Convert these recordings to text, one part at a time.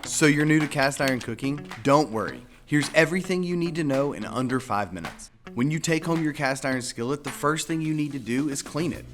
So you're new to cast iron cooking? Don't worry. Here's everything you need to know in under 5 minutes. When you take home your cast iron skillet, the first thing you need to do is clean it.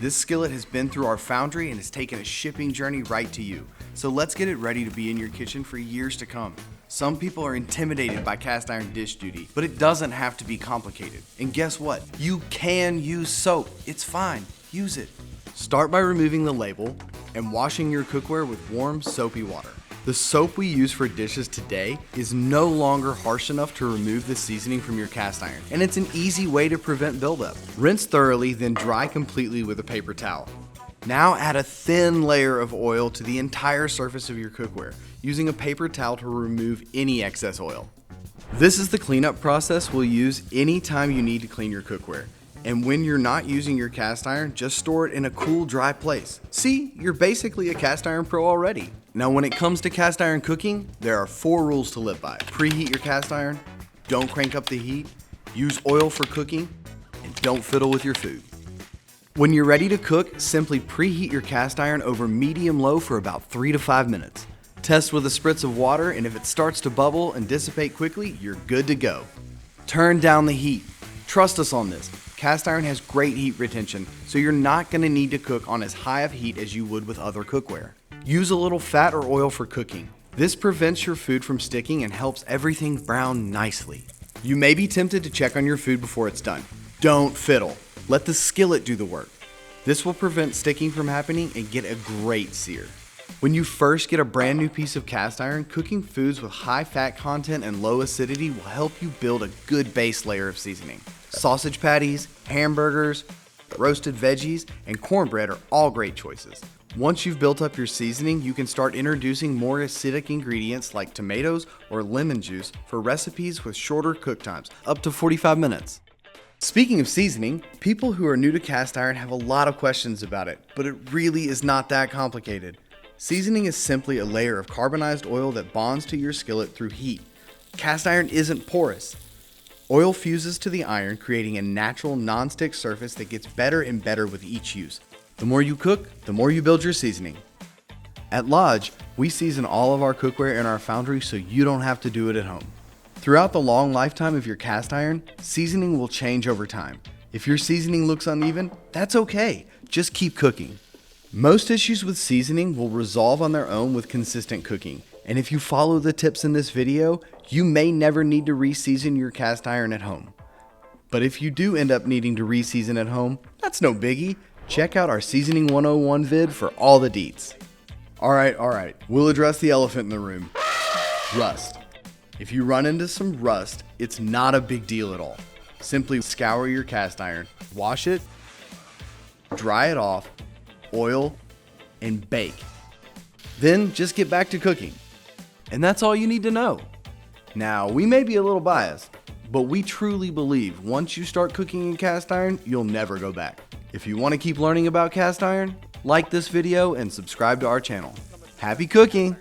This skillet has been through our foundry and has taken a shipping journey right to you. So let's get it ready to be in your kitchen for years to come. Some people are intimidated by cast iron dish duty, but it doesn't have to be complicated. And guess what? You can use soap. It's fine. Use it. Start by removing the label and washing your cookware with warm, soapy water. The soap we use for dishes today is no longer harsh enough to remove the seasoning from your cast iron, and it's an easy way to prevent buildup. Rinse thoroughly, then dry completely with a paper towel. Now add a thin layer of oil to the entire surface of your cookware, using a paper towel to remove any excess oil. This is the cleanup process we'll use anytime you need to clean your cookware. And when you're not using your cast iron, just store it in a cool, dry place. See, you're basically a cast iron pro already. Now, when it comes to cast iron cooking, there are 4 rules to live by. Preheat your cast iron, don't crank up the heat, use oil for cooking, and don't fiddle with your food. When you're ready to cook, simply preheat your cast iron over medium-low for about 3 to 5 minutes. Test with a spritz of water, and if it starts to bubble and dissipate quickly, you're good to go. Turn down the heat. Trust us on this. Cast iron has great heat retention, so you're not going to need to cook on as high of heat as you would with other cookware. Use a little fat or oil for cooking. This prevents your food from sticking and helps everything brown nicely. You may be tempted to check on your food before it's done. Don't fiddle. Let the skillet do the work. This will prevent sticking from happening and get a great sear. When you first get a brand new piece of cast iron, cooking foods with high fat content and low acidity will help you build a good base layer of seasoning. Sausage patties, hamburgers, roasted veggies, and cornbread are all great choices. Once you've built up your seasoning, you can start introducing more acidic ingredients like tomatoes or lemon juice for recipes with shorter cook times, up to 45 minutes. Speaking of seasoning, people who are new to cast iron have a lot of questions about it, but it really is not that complicated. Seasoning is simply a layer of carbonized oil that bonds to your skillet through heat. Cast iron isn't porous. Oil fuses to the iron, creating a natural non-stick surface that gets better and better with each use. The more you cook, the more you build your seasoning. At Lodge, we season all of our cookware in our foundry so you don't have to do it at home. Throughout the long lifetime of your cast iron, seasoning will change over time. If your seasoning looks uneven, that's okay. Just keep cooking. Most issues with seasoning will resolve on their own with consistent cooking. And if you follow the tips in this video, you may never need to re-season your cast iron at home. But if you do end up needing to re-season at home, that's no biggie. Check out our Seasoning 101 vid for all the deets. Alright, we'll address the elephant in the room. Rust. If you run into some rust, it's not a big deal at all. Simply scour your cast iron, wash it, dry it off, oil, and bake. Then just get back to cooking. And that's all you need to know. Now, we may be a little biased, but we truly believe once you start cooking in cast iron, you'll never go back. If you want to keep learning about cast iron, like this video and subscribe to our channel. Happy cooking!